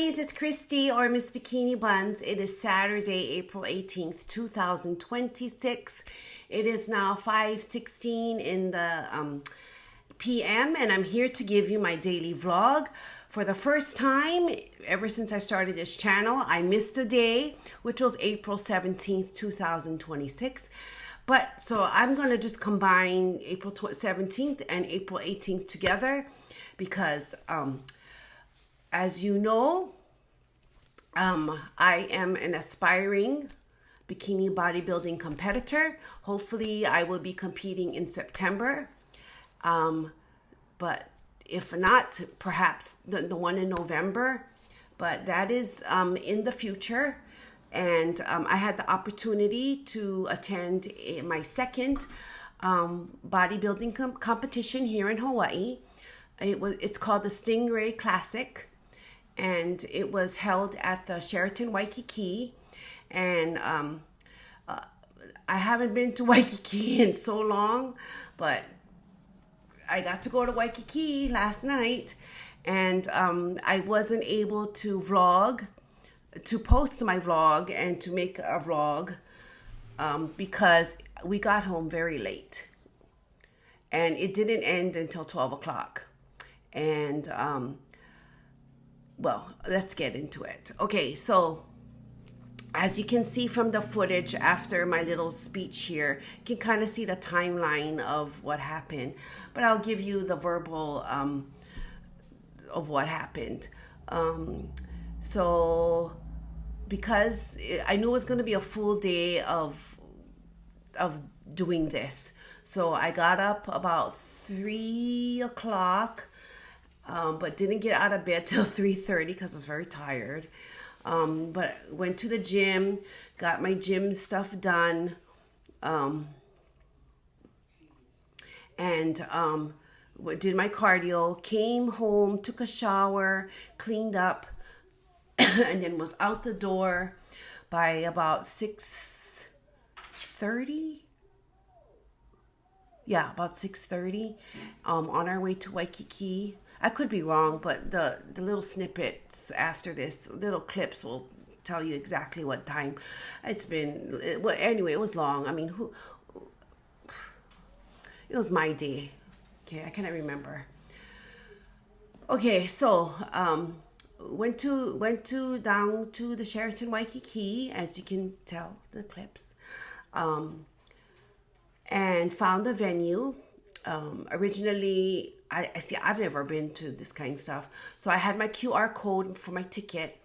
bunnies, it's Christy or Miss Bikini Buns. It is Saturday, April 18th, 2026. It is now 5:16 in the p.m. and I'm here to give you my daily vlog. For the first time ever since I started this channel, I missed a day, which was April 17th, 2026. But so I'm going to just combine April 17th and April 18th together because as you know, I am an aspiring bikini bodybuilding competitor. Hopefully I will be competing in September. But if not, perhaps the one in November. But that is in the future. And I had the opportunity to attend my second bodybuilding competition here in Hawaii. It's called the Stingray Classic. And it was held at the Sheraton Waikiki. And I haven't been to Waikiki in so long, but I got to go to Waikiki last night, and I wasn't able to post my vlog and to make a vlog because we got home very late. And it didn't end until 12 o'clock. And well, let's get into it. Okay, so as you can see from the footage after my little speech here, you can kind of see the timeline of what happened. But I'll give you the verbal of what happened. So because I knew it was going to be a full day of doing this, so I got up about 3 o'clock. But didn't get out of bed till 3:30 because I was very tired. But went to the gym, got my gym stuff done, and did my cardio, came home, took a shower, cleaned up, and then was out the door by about 6:30. Yeah, about 6:30, on our way to Waikiki. I could be wrong, but the little snippets after this, little clips will tell you exactly what time it's been. Well, anyway, it was long. I mean, it was my day. Okay, I cannot remember. Okay, so went down to the Sheraton Waikiki, as you can tell the clips, and found the venue. Originally, I see, I've never been to this kind of stuff. So I had my QR code for my ticket.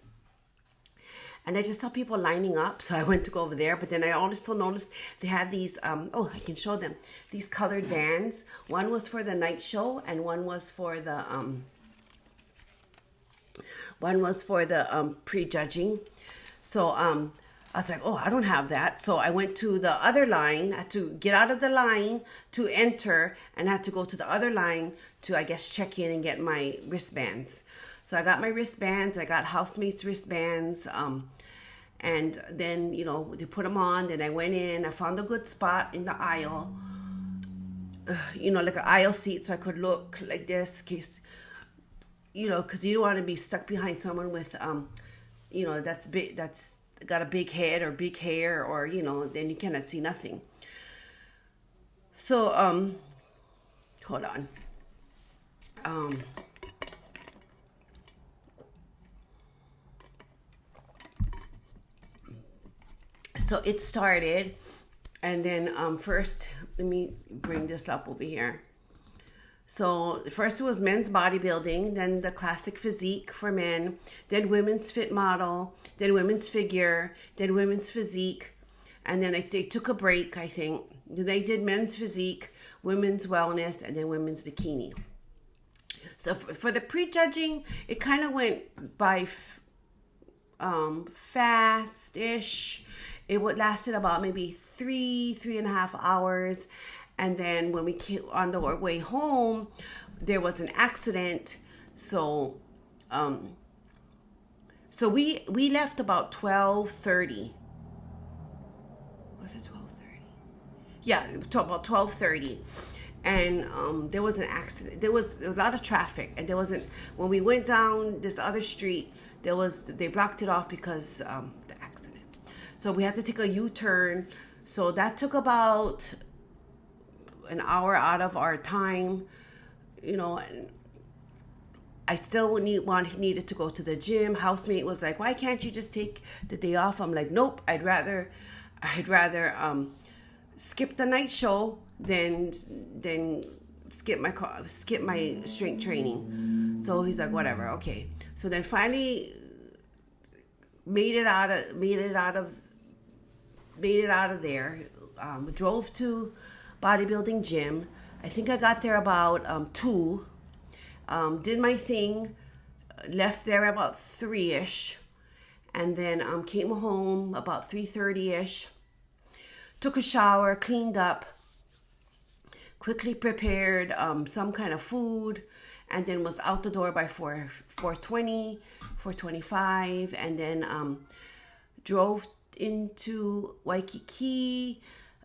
And I just saw people lining up. So I went to go over there. But then I also noticed they had these, oh, I can show them. These colored bands. One was for the night show and one was for the, prejudging. So, I was like, oh, I don't have that. So I went to the other line. I had to get out of the line to enter and I had to go to the other line to, I guess, check in and get my wristbands. So I got my wristbands. I got housemates' wristbands. And then, you know, they put them on. Then I went in. I found a good spot in the aisle, you know, like an aisle seat so I could look like this in case, you know, because you don't want to be stuck behind someone with, you know, that's big, that's got a big head or big hair, or you know, then you cannot see nothing. So hold on. So it started, and then first let me bring this up over here. So first it was men's bodybuilding, then the classic physique for men, then women's fit model, then women's figure, then women's physique, and then they took a break, I think. They did men's physique, women's wellness, and then women's bikini. So for the prejudging, it kind of went by fast-ish. It lasted about maybe 3.5 hours. And then when we came on the way home, there was an accident. So, we left about 12:30. Was it 12:30? Yeah, about 12:30. And there was an accident. There was a lot of traffic, and there wasn't. When we went down this other street they blocked it off because the accident. So we had to take a U-turn. So that took about an hour out of our time, and I still needed to go to the gym. Housemate was like, "Why can't you just take the day off?" I'm like, "Nope, I'd rather skip the night show than skip my strength training." So he's like, "Whatever, okay." So then finally made it out of there. Drove to bodybuilding gym. I think I got there about 2. Did my thing, left there about 3-ish, and then came home about 3:30-ish. Took a shower, cleaned up, quickly prepared some kind of food, and then was out the door by 4:20, 4:25, and then drove into Waikiki,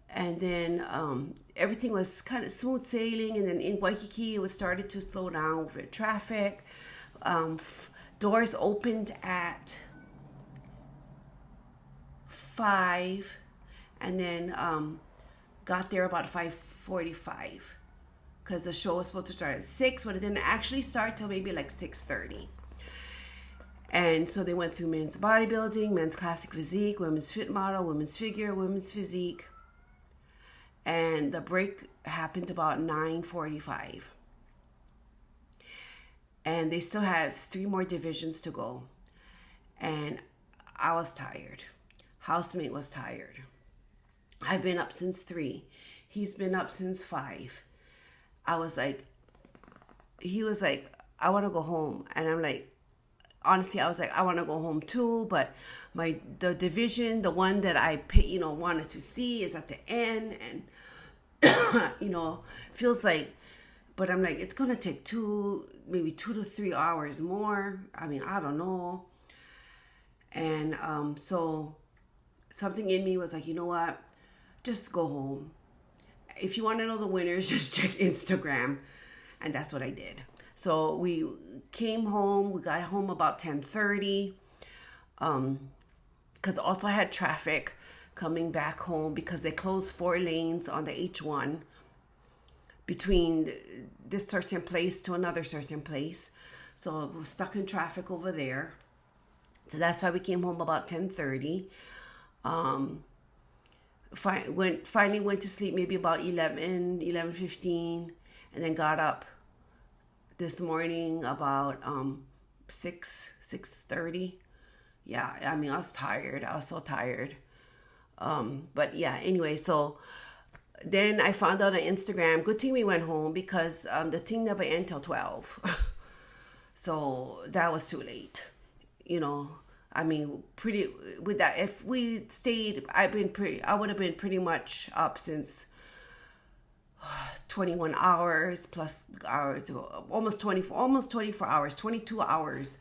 and then everything was kind of smooth sailing. And then in Waikiki, it was started to slow down with traffic. Doors opened at 5, and then got there about 5:45 because the show was supposed to start at 6, but it didn't actually start till maybe like 6:30. And so they went through men's bodybuilding, men's classic physique, women's fit model, women's figure, women's physique. And the break happened about 9:45. And they still had 3 more divisions to go. And I was tired. Housemate was tired. I've been up since 3. He's been up since 5. He was like, "I want to go home." And I'm like, honestly, I was like, I want to go home too, but the division, the one that I wanted to see, is at the end, and feels like, but I'm like, it's gonna take maybe 2 to 3 hours more. I mean, I don't know. And so something in me was like, you know what, just go home. If you want to know the winners, just check Instagram. And that's what I did. So we came home. We got home about 10:30. Because also I had traffic coming back home because they closed 4 lanes on the H1 between this certain place to another certain place. So we were stuck in traffic over there. So that's why we came home about 10:30. Finally went to sleep maybe about 11:15, and then got up this morning about 6:30. Yeah, I mean, I was tired. I was so tired. But yeah, anyway, so then I found out on Instagram. Good thing we went home because the thing never ended till 12. So that was too late. I mean, with that, if we stayed, I would have been pretty much up since 21 hours plus hours, almost 24 hours, 22 hours,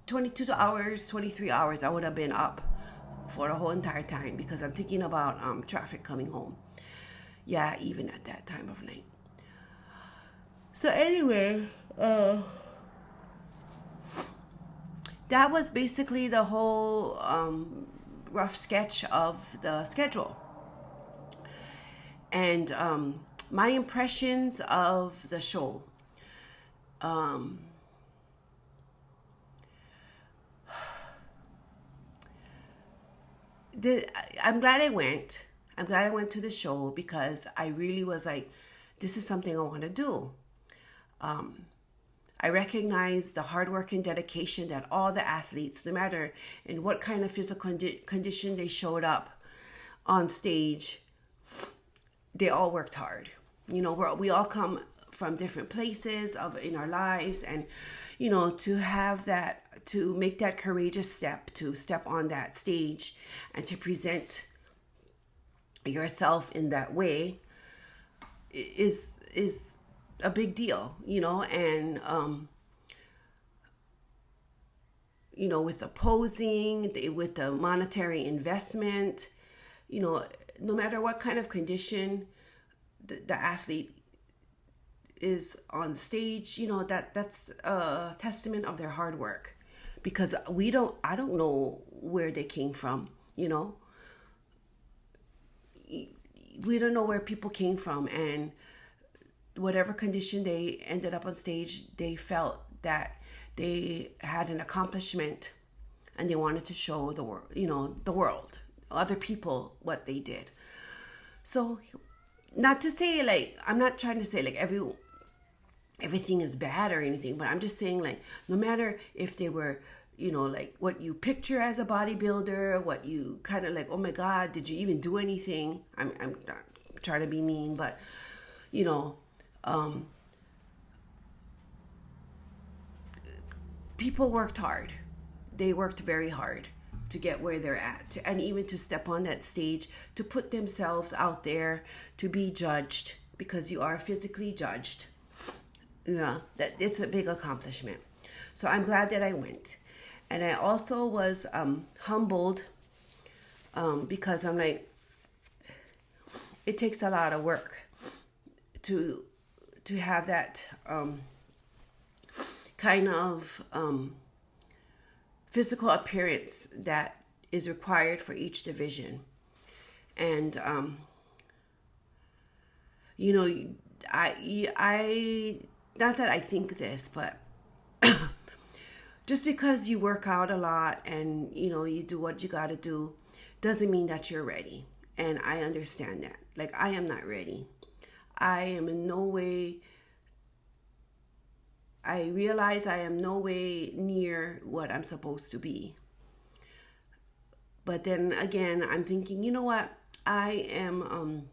23 hours. I would have been up for the whole entire time because I'm thinking about traffic coming home. Yeah, even at that time of night. So anyway, that was basically the whole rough sketch of the schedule. And my impressions of the show. I'm glad I went. I'm glad I went to the show because I really was like, this is something I want to do. I recognize the hard work and dedication that all the athletes, no matter in what kind of physical condition they showed up on stage, they all worked hard. We all come from different places in our lives, and to have that, to make that courageous step, to step on that stage and to present yourself in that way is a big deal, and with the posing, with the monetary investment, no matter what kind of condition the athlete is on stage, that's a testament of their hard work, because I don't know where they came from, you know. We don't know where people came from, and whatever condition they ended up on stage, they felt that they had an accomplishment and they wanted to show the world, the world, other people, what they did. So not to say, like, I'm not trying to say like everything is bad or anything, but I'm just saying, like, no matter if they were, like what you picture as a bodybuilder, what you kind of like, oh my God, did you even do anything? I'm not trying to be mean, but people worked hard. They worked very hard to get where they're at, and even to step on that stage, to put themselves out there, to be judged, because you are physically judged. Yeah, that it's a big accomplishment. So I'm glad that I went. And I also was humbled because I'm like, it takes a lot of work to have that kind of physical appearance that is required for each division. And I not that I think this, but just because you work out a lot and you do what you got to do doesn't mean that you're ready. And I understand that. Like, I am not ready. I am in no way, I realize I am no way near what I'm supposed to be. But then again, I'm thinking, you know what? I am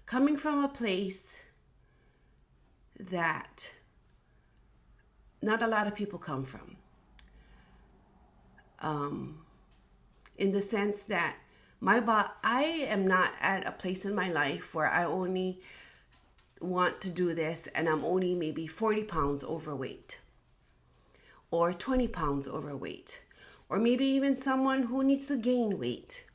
coming from a place that not a lot of people come from. In the sense that I am not at a place in my life where I only want to do this and I'm only maybe 40 pounds overweight or 20 pounds overweight, or maybe even someone who needs to gain weight.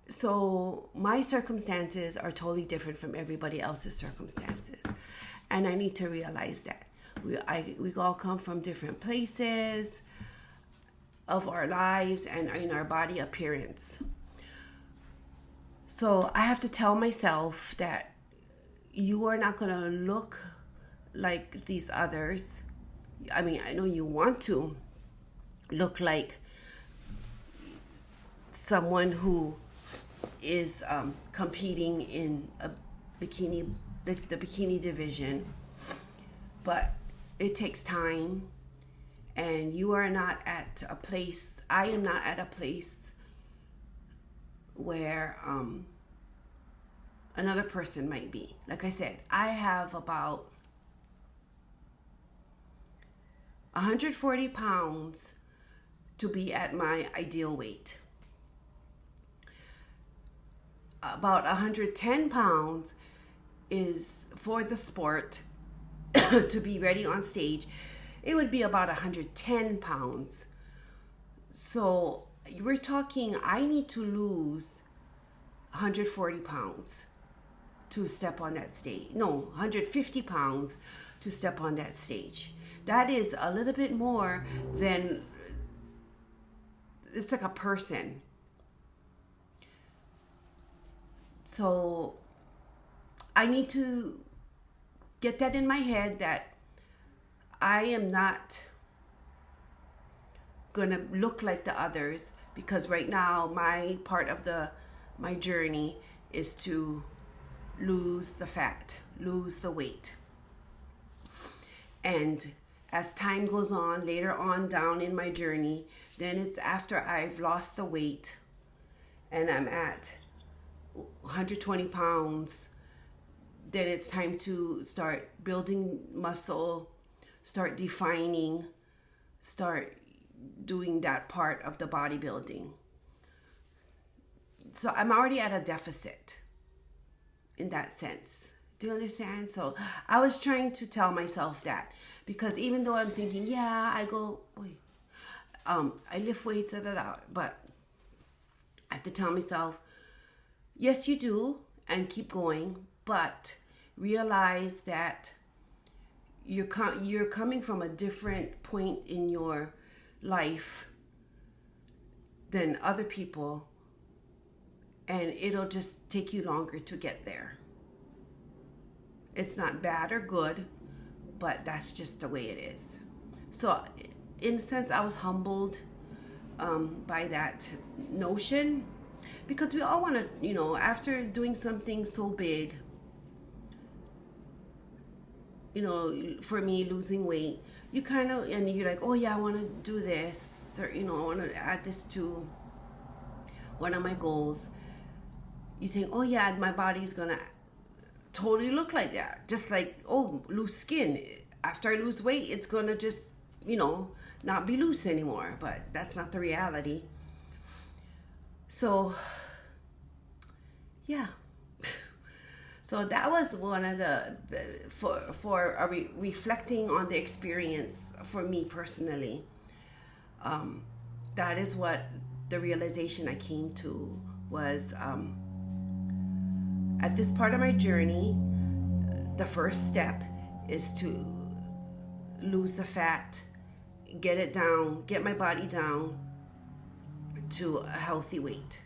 So my circumstances are totally different from everybody else's circumstances. And I need to realize that. We all come from different places of our lives and in our body appearance. So I have to tell myself that you are not going to look like these others. I mean, I know you want to look like someone who is competing in a bikini, the bikini division, but it takes time, and you are not at a place, I am not at a place where another person might be. Like I said, I have about 140 pounds to be at my ideal weight. About 110 pounds is for the sport to be ready on stage. It would be about 110 pounds. So we're talking, I need to lose 140 pounds to step on that stage. No, 150 pounds to step on that stage. That is a little bit more than, it's like a person. So I need to get that in my head that I am not going to look like the others, because right now my part of my journey is to lose the fat, lose the weight. And as time goes on, later on down in my journey, then it's after I've lost the weight and I'm at 120 pounds, then it's time to start building muscle, start defining, start doing that part of the bodybuilding. So I'm already at a deficit in that sense. Do you understand? So I was trying to tell myself that, because even though I'm thinking, yeah, I lift weights, but I have to tell myself, yes, you do, and keep going, but realize that you're coming from a different point in your life than other people, and it'll just take you longer to get there. It's not bad or good, but that's just the way it is. So in a sense, I was humbled by that notion, because we all want to, after doing something so big, for me, losing weight, you kind of, and you're like, oh yeah, I want to do this, or, I want to add this to one of my goals. You think, oh yeah, my body's going to totally look like that. Just like, oh, loose skin. After I lose weight, it's going to just, not be loose anymore. But that's not the reality. So, yeah. So that was one of the, reflecting on the experience for me personally. That is what the realization I came to was, at this part of my journey, the first step is to lose the fat, get it down, get my body down to a healthy weight.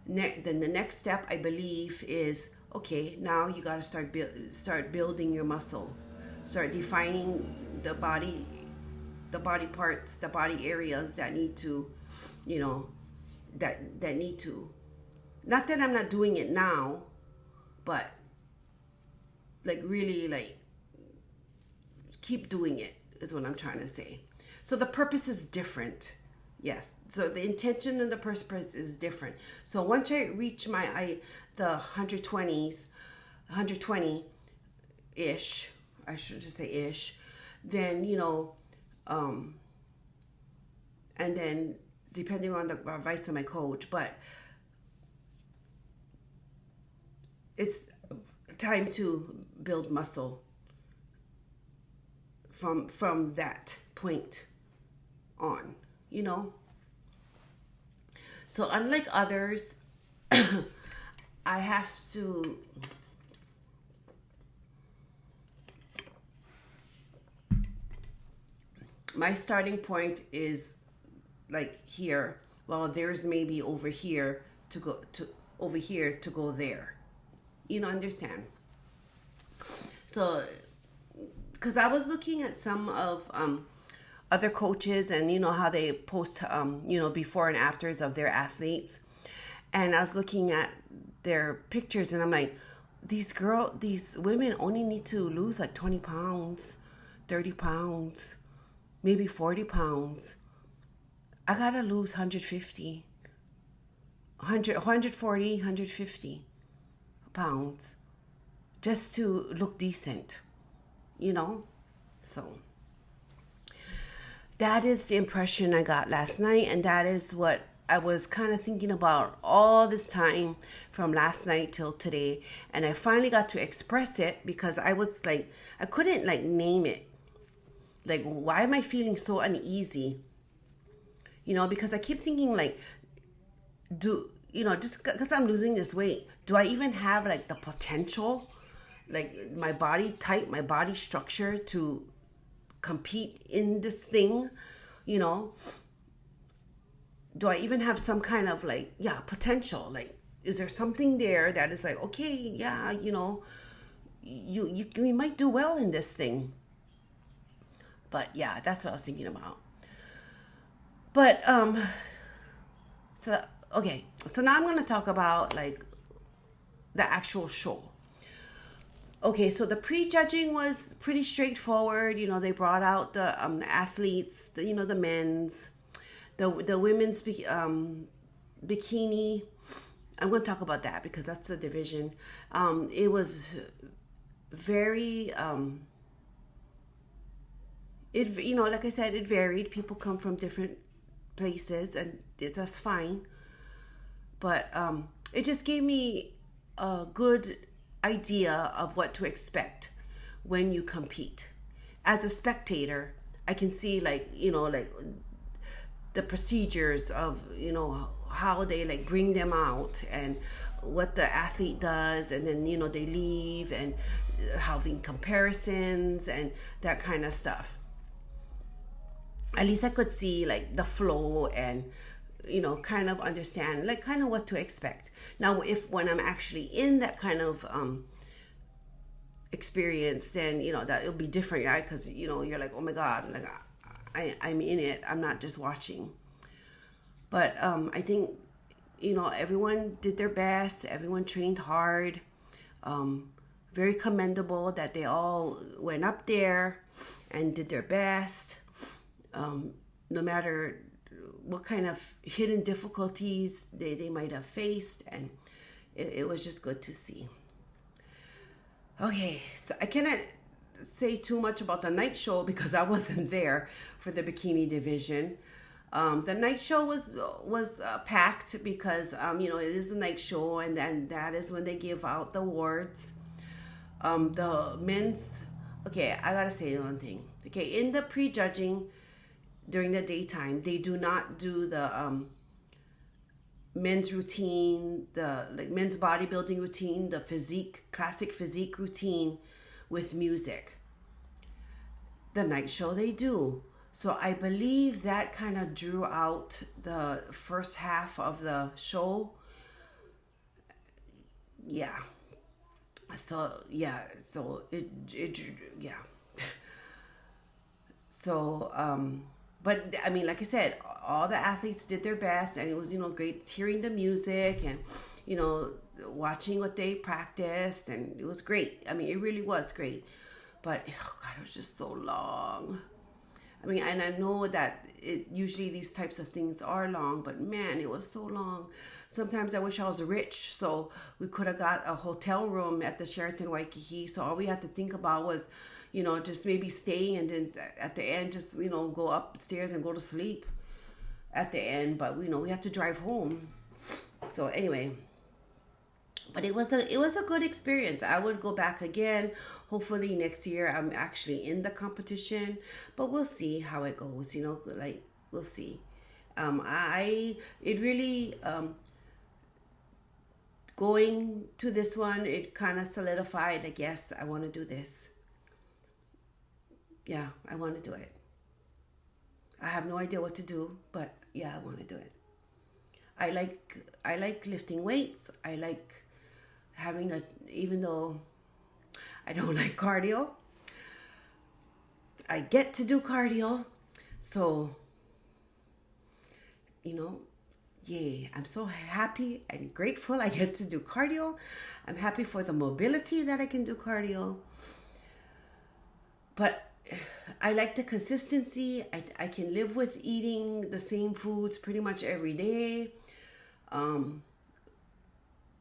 Then the next step, I believe, is, okay, now you got to start building your muscle, start defining the body parts, the body areas that need to, that need to. Not that I'm not doing it now, but really keep doing it is what I'm trying to say. So the purpose is different. Yes. So the intention and the purpose is different. So once I reach the 120-ish, I should just say ish, then, and then depending on the advice of my coach, but it's time to build muscle from that point on, So unlike others, I have to my starting point is like here. Well, there's maybe over here to go there. Understand? So, because I was looking at some of other coaches and how they post before and afters of their athletes, and I was looking at their pictures and I'm like, these women only need to lose like 20 pounds, 30 pounds, maybe 40 pounds. I gotta lose 140, 150 pounds just to look decent, So that is the impression I got last night, and that is what I was kind of thinking about all this time from last night till today. And I finally got to express it because I was like, I couldn't name it. Like, why am I feeling so uneasy? Because I keep thinking just because I'm losing this weight, do I even have the potential, my body type, my body structure to compete in this thing? Do I even have some kind of potential? Is there something there that is okay, yeah, you might do well in this thing. But yeah, that's what I was thinking about. But so okay, so now I'm going to talk about the actual show. Okay, so the prejudging was pretty straightforward. They brought out the athletes, the men's, the women's bikini. I'm going to talk about that because that's the division. It was very like I said, it varied. People come from different places, and that's fine. But it just gave me a good idea of what to expect when you compete. As a spectator, I can see the procedures of how they bring them out and what the athlete does, and then they leave, and having comparisons and that kind of stuff. At least I could see like the flow and kind of understand like kind of what to expect. Now if when I'm actually in that kind of experience, then that it'll be different, right? Because you're like, oh my god, like I'm in it, I'm not just watching. But I think everyone did their best, everyone trained hard. Very commendable that they all went up there and did their best, no matter what kind of hidden difficulties they might have faced. And it was just good to see. Okay, so I cannot say too much about the night show because I wasn't there for the bikini division. The night show was packed because it is the night show, and then that is when they give out the awards. The men's, okay, I gotta say one thing. Okay, in the pre-judging during the daytime, they do not do the men's routine, the like men's bodybuilding routine, the classic physique routine with music. The night show they do. So I believe that kind of drew out the first half of the show. Yeah. So yeah. So it yeah. So but I mean, like I said, all the athletes did their best, and it was great hearing the music and watching what they practiced, and it was great. I mean, it really was great. But oh god, it was just so long. I mean, and I know that usually these types of things are long, but man, it was so long. Sometimes I wish I was rich, so we could have got a hotel room at the Sheraton Waikiki. So all we had to think about was, just maybe staying, and then at the end, just go upstairs and go to sleep at the end. But we had to drive home. So anyway. But it was a good experience. I would go back again. Hopefully next year I'm actually in the competition, but we'll see how it goes. Like we'll see. It really going to this one, it kind of solidified. Like, yes, I want to do this. Yeah, I want to do it. I have no idea what to do, but yeah, I want to do it. I like lifting weights. I like having even though I don't like cardio, I get to do cardio. So, yay, I'm so happy and grateful I get to do cardio. I'm happy for the mobility that I can do cardio. But I like the consistency. I can live with eating the same foods pretty much every day.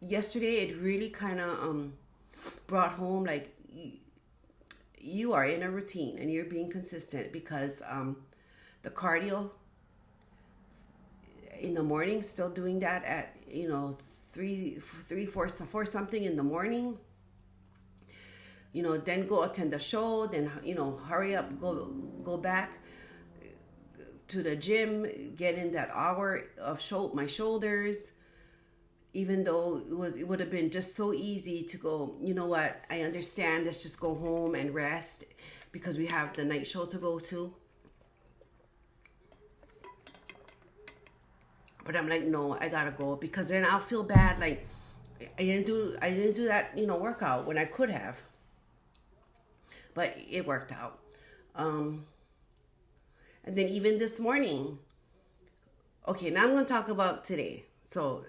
Yesterday it really kind of brought home like you are in a routine and you're being consistent, because the cardio in the morning, still doing that at 4 something in the morning, then go attend the show, then hurry up, go back to the gym, get in that hour of my shoulders. Even though it would have been just so easy to go, you know what, I understand, let's just go home and rest because we have the night show to go to. But I'm like, no, I gotta go, because then I'll feel bad, like I didn't do that, workout when I could have. But it worked out. And then even this morning, okay, now I'm gonna talk about today. So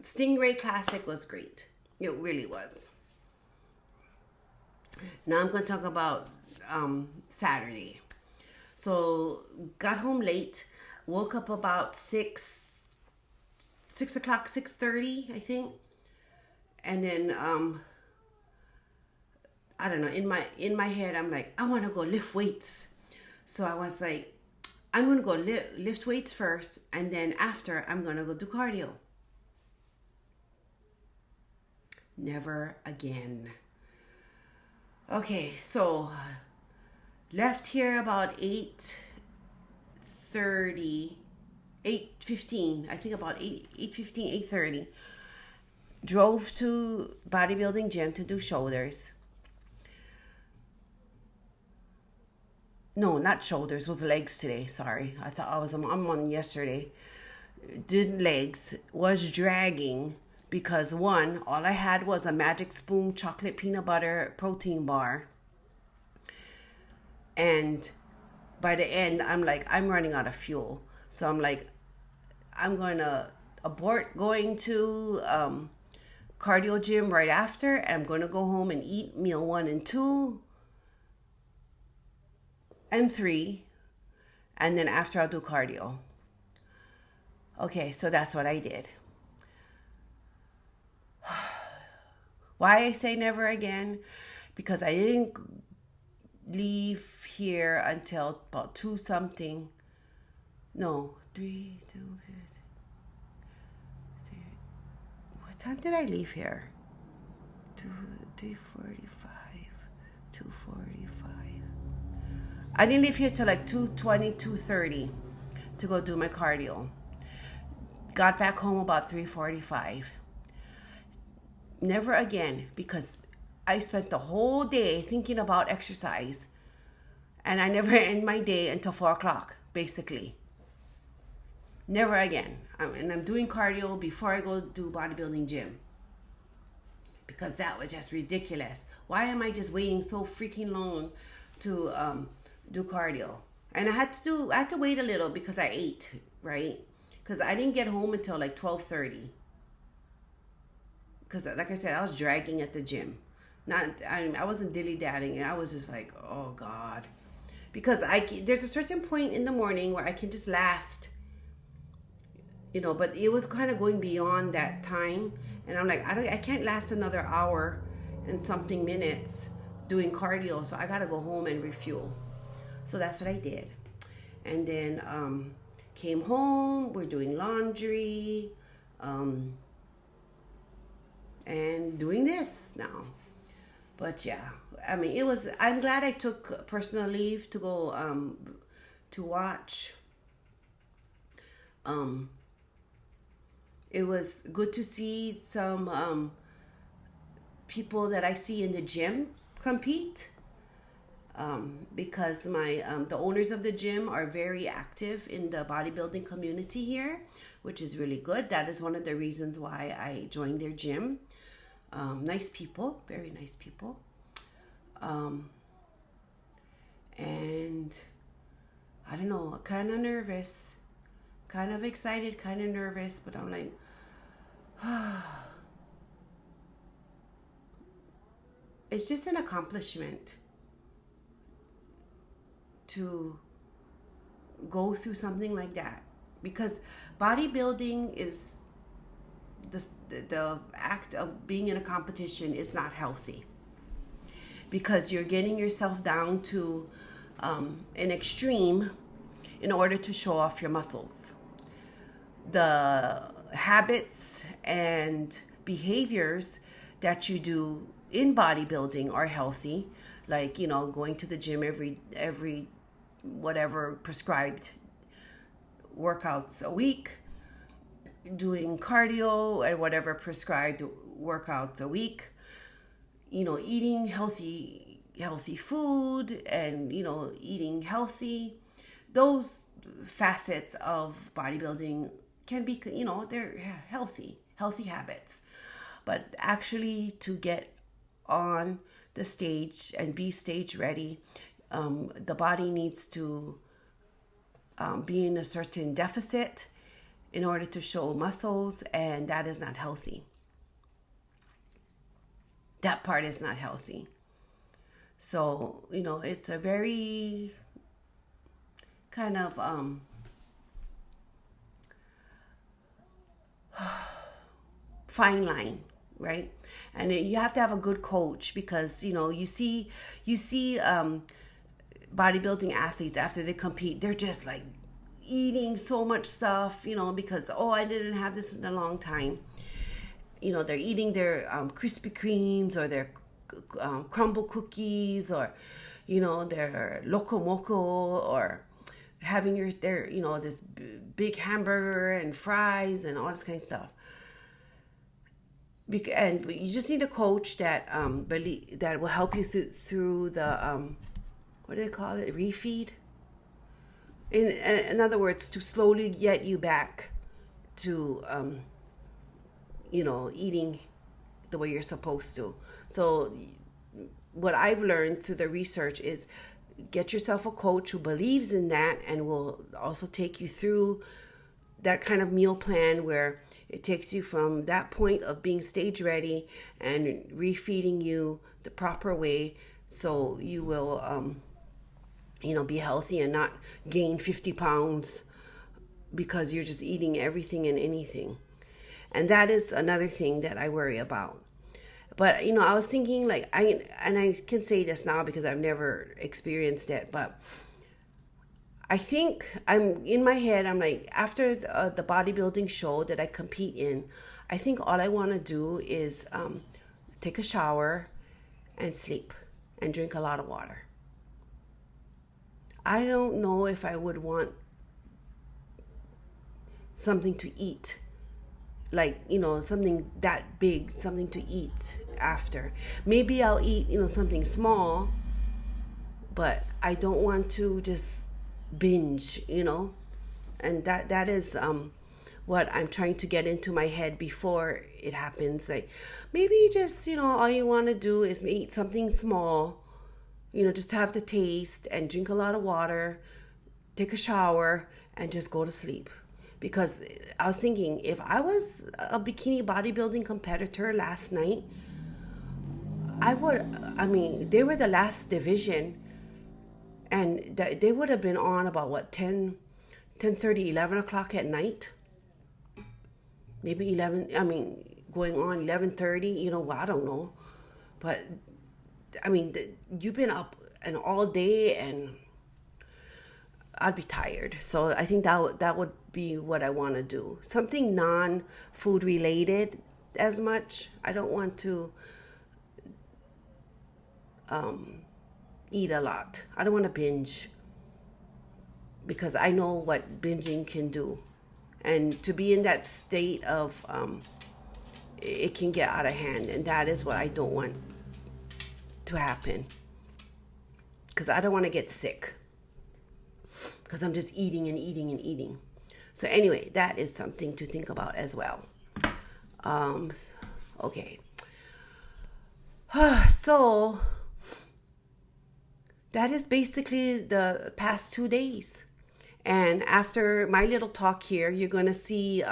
Stingray Classic was great. It really was. Now I'm going to talk about Saturday. So got home late, woke up about 6 o'clock, 6:30, I think. And then I don't know, in my head I'm like, I want to go lift weights. So I was like, I'm going to go lift weights first, and then after I'm going to go do cardio. Never again. Okay, so left here about 8:30, 8:15, I think about 8:15, 8:30. Drove to Bodybuilding Gym to do shoulders. No, not shoulders, was legs today. Sorry. I thought I'm on yesterday. Did legs, was dragging because one, all I had was a Magic Spoon chocolate peanut butter protein bar. And by the end, I'm like, I'm running out of fuel. So I'm like, I'm going to abort going to cardio gym right after. And I'm going to go home and eat meal 1 and 2 and 3. And then after I'll do cardio. Okay, so that's what I did. Why I say never again? Because I didn't leave here until about 2 something. No, 3, 2, 3. What time did I leave here? 3:45, 2:45. I didn't leave here till like 2:20, 2:30 to go do my cardio. Got back home about 3:45. Never again, because I spent the whole day thinking about exercise, and I never end my day until 4 o'clock, basically. Never again. And I'm doing cardio before I go do bodybuilding gym, because that was just ridiculous. Why am I just waiting so freaking long to do cardio? And I had to wait a little because I ate, right? Because I didn't get home until like 12:30. Because like I said, I was dragging at the gym. I wasn't dilly-dallying, and I was just like, oh God. Because there's a certain point in the morning where I can just last, but it was kind of going beyond that time. And I'm like, I can't last another hour and something minutes doing cardio. So I got to go home and refuel. So that's what I did. And then came home, we're doing laundry, and doing this now. But yeah, I mean, I'm glad I took personal leave to go to watch. It was good to see some people that I see in the gym compete. Because the owners of the gym are very active in the bodybuilding community here, which is really good. That is one of the reasons why I joined their gym. Nice people, very nice people. And I don't know, kind of nervous, kind of excited, kind of nervous, but I'm like, it's just an accomplishment to go through something like that, because bodybuilding is the act of being in a competition is not healthy, because you're getting yourself down to an extreme in order to show off your muscles. The habits and behaviors that you do in bodybuilding are healthy, like going to the gym every whatever prescribed workouts a week, doing cardio and whatever prescribed workouts a week, eating healthy food and eating healthy. Those facets of bodybuilding can be, they're healthy habits. But actually to get on the stage and be stage ready, the body needs to be in a certain deficit in order to show muscles, and that is not healthy. That part is not healthy. So, it's a very kind of fine line, right? And you have to have a good coach, because you see bodybuilding athletes after they compete, they're just like eating so much stuff, because I didn't have this in a long time. They're eating their Krispy Kremes or their crumble cookies, or their Loco Moco, or having their this big hamburger and fries and all this kind of stuff. And you just need a coach that that will help you through the what do they call it? Refeed. In other words, to slowly get you back to, eating the way you're supposed to. So what I've learned through the research is get yourself a coach who believes in that and will also take you through that kind of meal plan where it takes you from that point of being stage ready and refeeding you the proper way, so you will be healthy and not gain 50 pounds because you're just eating everything and anything. And that is another thing that I worry about. But I was thinking, like, I can say this now because I've never experienced it, but I think I'm in my head, I'm like, after the bodybuilding show that I compete in, I think all I want to do is take a shower and sleep and drink a lot of water. I don't know if I would want something to eat, like, something that big, something to eat after. Maybe I'll eat, something small, but I don't want to just binge, and that is what I'm trying to get into my head before it happens. Like, maybe just, all you want to do is eat something small, just have the taste and drink a lot of water, take a shower, and just go to sleep. Because I was thinking, if I was a bikini bodybuilding competitor last night, they were the last division, and they would have been on about 10:30, 11 o'clock at night. Maybe 11, going on 11:30, I don't know. But, you've been up and all day, and I'd be tired. So I think that would be what I want to do. Something non-food related as much. I don't want to eat a lot. I don't want to binge, because I know what binging can do. And to be in that state of, it can get out of hand. And that is what I don't want to happen. Because I don't want to get sick. Because I'm just eating and eating and eating. So anyway, that is something to think about as well. Okay. So that is basically the past 2 days. And after my little talk here, you're going to see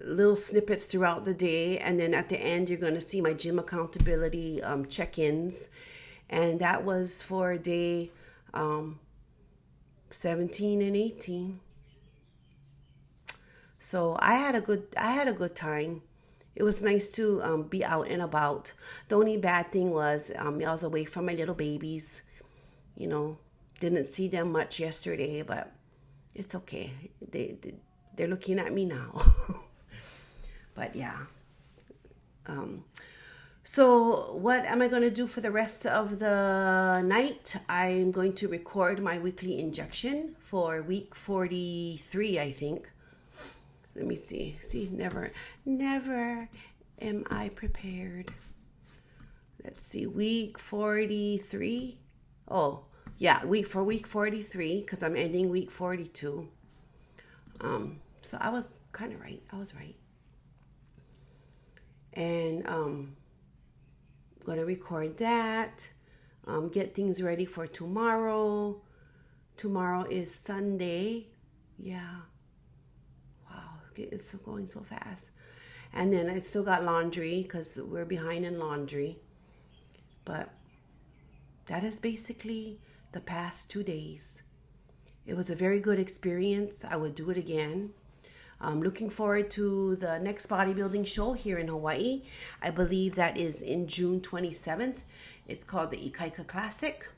little snippets throughout the day. And then at the end, you're going to see my gym accountability check-ins. And that was for day 17 and 18. So I had a good time. It was nice to be out and about. The only bad thing was I was away from my little babies. Didn't see them much yesterday, but it's okay. They're looking at me now. But yeah. So what am I going to do for the rest of the night? I'm going to record my weekly injection for week 43, I think. Let me see. See, never am I prepared. Let's see, week 43. Oh, yeah, week 43, because I'm ending week 42. So I was kind of right. I was right. And going to record that. Get things ready for tomorrow. Tomorrow is Sunday. Yeah. Wow, it's going so fast. And then I still got laundry because we're behind in laundry. But that is basically the past 2 days. It was a very good experience. I would do it again. I'm looking forward to the next bodybuilding show here in Hawaii. I believe that is in June 27th. It's called the Ikaika Classic.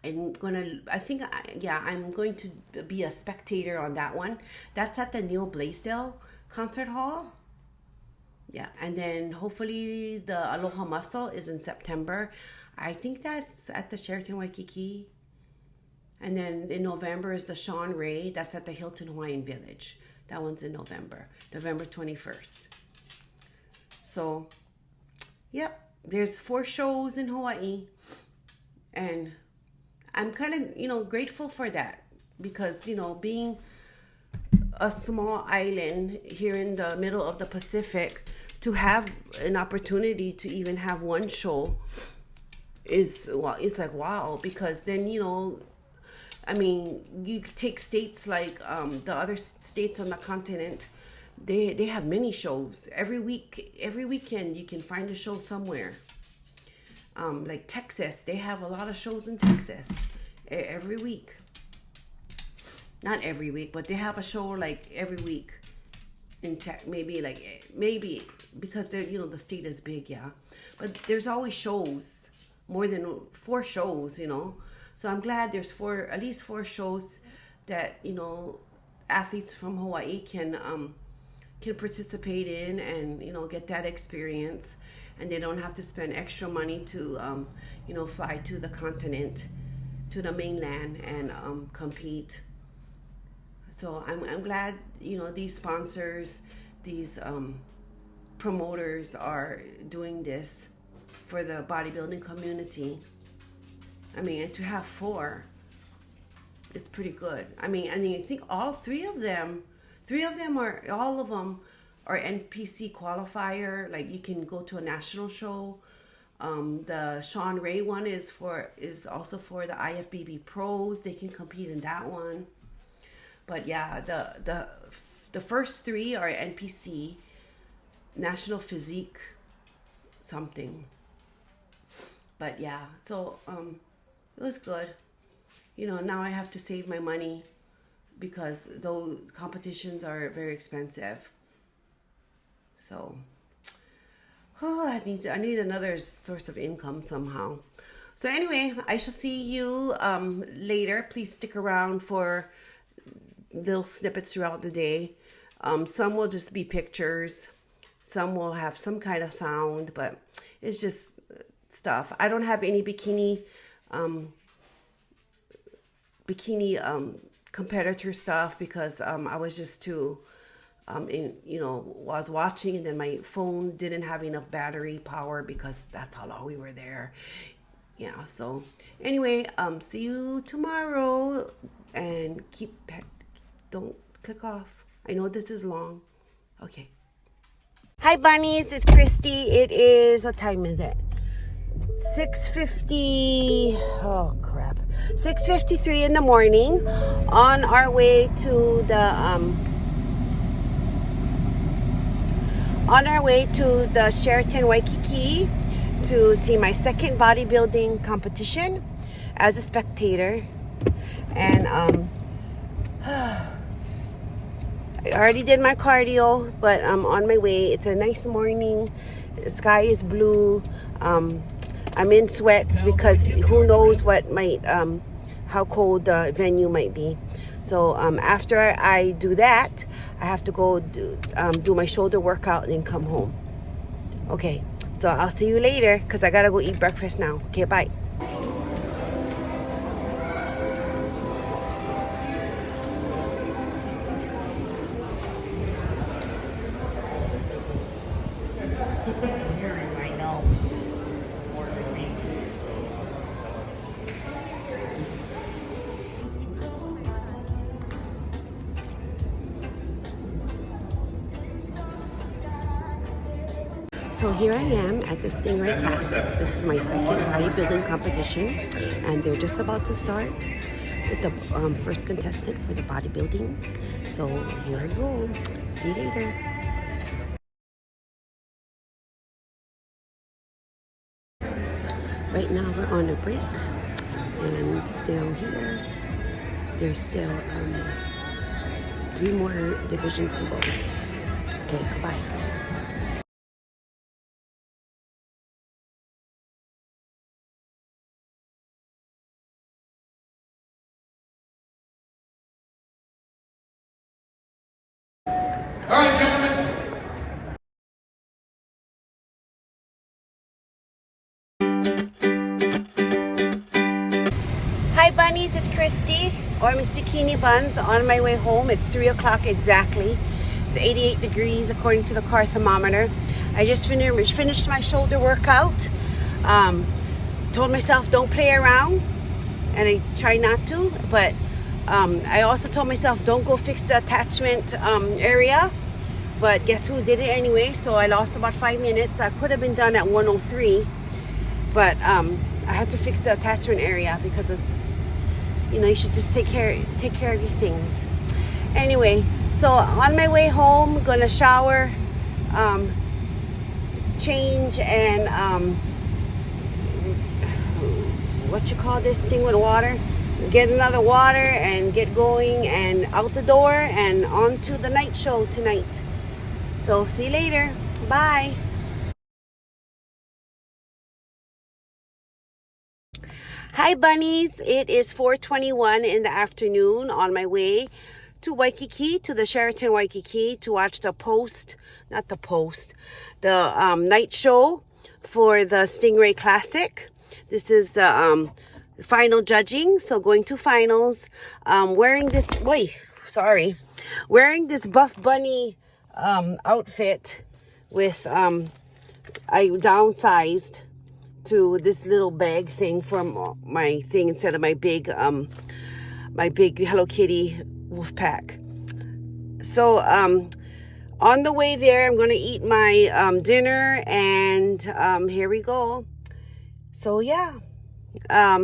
I'm going to be a spectator on that one. That's at the Neil Blaisdell Concert Hall. Yeah, and then hopefully the Aloha Muscle is in September. I think that's at the Sheraton Waikiki. And then in November is the Sean Ray. That's at the Hilton Hawaiian Village. That one's in November 21st. So, yep, there's 4 shows in Hawaii. And I'm kind of, grateful for that because, being a small island here in the middle of the Pacific, to have an opportunity to even have one show is, well, it's like, wow, because then, I mean, you take states like the other states on the continent, they have many shows. Every weekend you can find a show somewhere. Like Texas, they have a lot of shows in Texas every week. Not every week, but they have a show like every week in maybe because they're, the state is big, yeah. But there's always shows, more than 4 shows, So I'm glad there's at least 4 shows that, athletes from Hawaii can participate in and, get that experience. And they don't have to spend extra money to, fly to the continent, to the mainland and compete. So I'm glad, these sponsors, these promoters are doing this for the bodybuilding community. I mean, to have 4, it's pretty good. I mean, I think all three of them are NPC qualifier. Like, you can go to a national show. The Sean Ray one is also for the IFBB pros. They can compete in that one. But yeah, the first 3 are NPC, National Physique something. But yeah, so it was good. Now I have to save my money because those competitions are very expensive. So I need another source of income somehow. So anyway, I shall see you later. Please stick around for little snippets throughout the day. Some will just be pictures. Some will have some kind of sound, but it's just stuff. I don't have any bikini competitor stuff because I was just too was watching, and then my phone didn't have enough battery power because that's how long we were there. Yeah, so anyway, see you tomorrow, and don't click off. I know this is long. Okay. Hi bunnies, it's Christy. It is, what time is it? 6:50. Oh crap. 6:53 in the morning. On our way to the Sheraton Waikiki to see my second bodybuilding competition as a spectator. And I already did my cardio, but I'm on my way. It's a nice morning. The sky is blue. I'm in sweats because who knows what how cold the venue might be. So after I do that, I have to go do my shoulder workout and then come home. Okay, so I'll see you later because I gotta go eat breakfast now. Okay, bye. So here I am at the Stingray Classic. This is my second bodybuilding competition, and they're just about to start with the first contestant for the bodybuilding. So here I go. See you later. Right now we're on a break, and still here. There's still 3 more divisions to go. Okay, goodbye. All right, gentlemen. Hi bunnies, it's Christy, or Miss Bikini Buns, on my way home. It's 3 o'clock exactly. It's 88 degrees according to the car thermometer. I just finished my shoulder workout. told myself don't play around, and I try not to. But I also told myself don't go fix the attachment area. But guess who did it anyway? So I lost about 5 minutes. I could have been done at 1:03, but I had to fix the attachment area because of, you should just take care of your things. Anyway, so on my way home, gonna shower, change, and what you call this thing with water? Get another water and get going and out the door and on to the night show tonight. So see you later. Bye. Hi bunnies, it is 4:21 in the afternoon on my way to Waikiki, to the Sheraton Waikiki, to watch the night show for the Stingray Classic. This is the final judging, so going to finals. Wearing this Buff Bunny outfit with I downsized to this little bag thing from my thing instead of my big Hello Kitty wolf pack. So on the way there, I'm gonna eat my dinner, and here we go. So yeah, I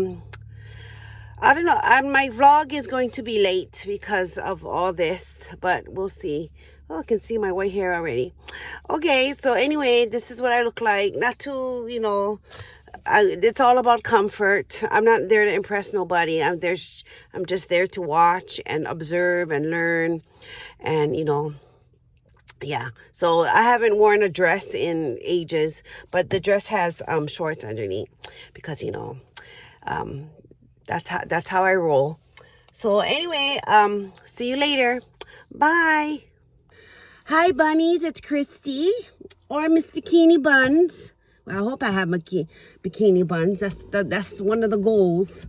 don't know. My vlog is going to be late because of all this, but we'll see. Oh, I can see my white hair already. Okay, so anyway, this is what I look like. Not too, it's all about comfort. I'm not there to impress nobody. I'm just there to watch and observe and learn, and yeah. So I haven't worn a dress in ages, but the dress has shorts underneath because that's how I roll. So anyway, see you later. Bye. Hi bunnies, it's Christy, or Miss Bikini Buns. Well, I hope I have my bikini buns. That's one of the goals.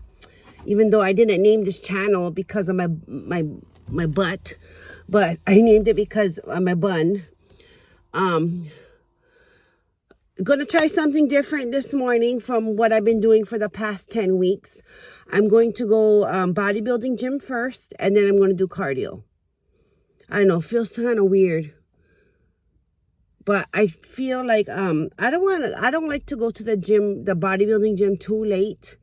Even though I didn't name this channel because of my butt, but I named it because of my bun. Gonna try something different this morning from what I've been doing for the past 10 weeks. I'm going to go bodybuilding gym first, and then I'm going to do cardio. I don't know, feels kind of weird. But I feel like I don't like to go to the gym, the bodybuilding gym, too late.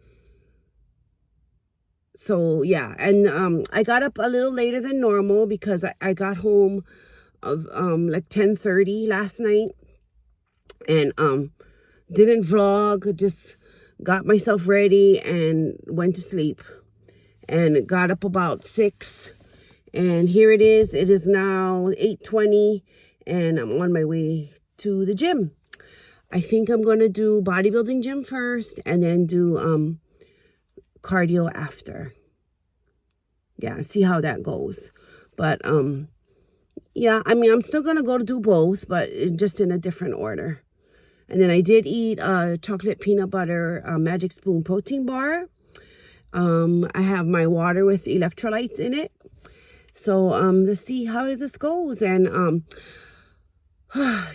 So yeah, and I got up a little later than normal because I got home of like 10:30 last night, and didn't vlog, just got myself ready and went to sleep, and got up about 6, and here it is now 8:20, and I'm on my way to the gym. I think I'm going to do bodybuilding gym first and then do cardio after. Yeah, see how that goes. But yeah, I mean, I'm still going to go to do both, but just in a different order. And then I did eat a chocolate peanut butter Magic Spoon protein bar. I have my water with electrolytes in it. So let's see how this goes. And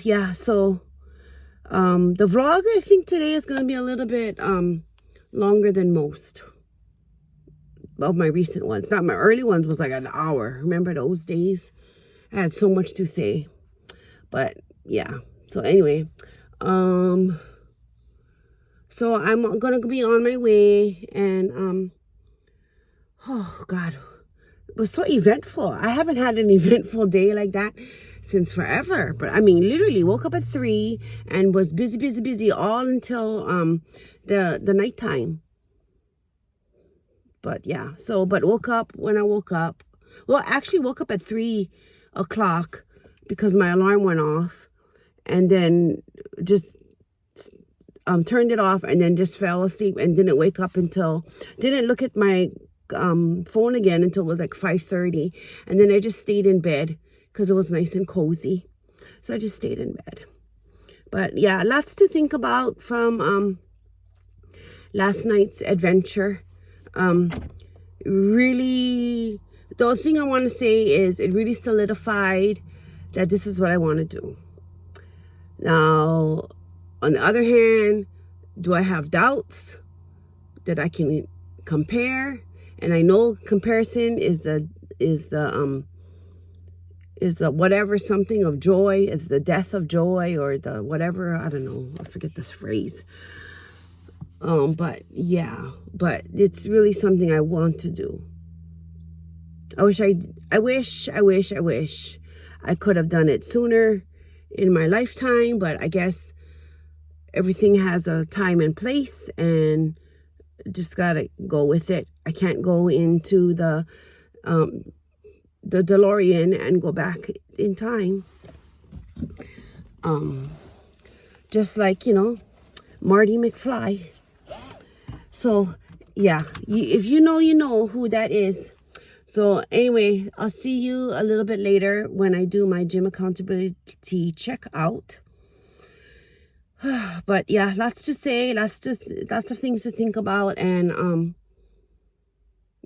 yeah, so the vlog I think today is going to be a little bit longer than most of my recent ones. Not my early ones was like an hour. Remember those days? I had so much to say. But yeah, so anyway, so I'm gonna be on my way, and oh God, it was so eventful. I haven't had an eventful day like that since forever. But I mean, literally woke up at 3 and was busy all until the nighttime. But yeah, so but woke up when I woke up. Well, actually woke up at 3 o'clock because my alarm went off, and then just turned it off, and then just fell asleep and didn't wake up didn't look at my phone again until it was like 5:30, and then I just stayed in bed because it was nice and cozy. So I just stayed in bed. But yeah, lots to think about from last night's adventure. Really, the thing I want to say is it really solidified that this is what I want to do. Now, on the other hand, do I have doubts? that I can compare, and I know comparison is the whatever something of joy, is the death of joy, or the whatever, I don't know, I forget this phrase. But yeah, but it's really something I want to do. I wish I could have done it sooner in my lifetime, but I guess everything has a time and place, and just gotta go with it. I can't go into the DeLorean and go back in time. Just like, Marty McFly. So, yeah, if you know who that is. So, anyway, I'll see you a little bit later when I do my gym accountability checkout. But, yeah, lots to say, lots of things to think about. And,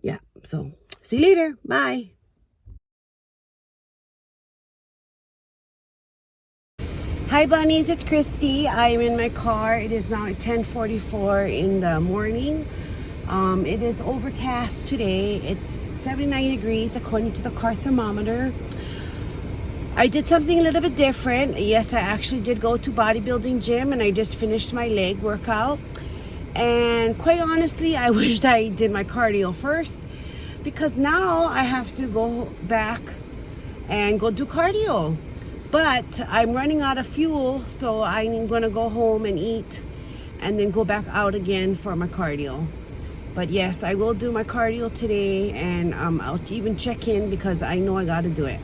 yeah, so see you later. Bye. Hi bunnies, it's Christy. I'm in my car. It is now 10:44 in the morning. It is overcast today. It's 79 degrees according to the car thermometer. I did something a little bit different. Yes, I actually did go to bodybuilding gym, and I just finished my leg workout. And quite honestly, I wished I did my cardio first, because now I have to go back and go do cardio. But I'm running out of fuel, so I'm gonna go home and eat and then go back out again for my cardio. But yes, I will do my cardio today, and I'll even check in because I know I gotta do it.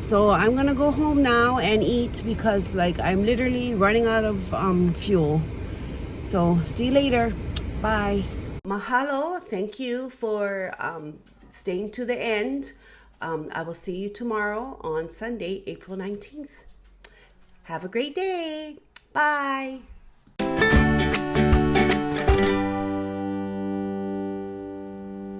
So I'm gonna go home now and eat, because like I'm literally running out of fuel. So see you later. Bye. Mahalo. Thank you for staying to the end. I will see you tomorrow on Sunday, April 19th. Have a great day. Bye.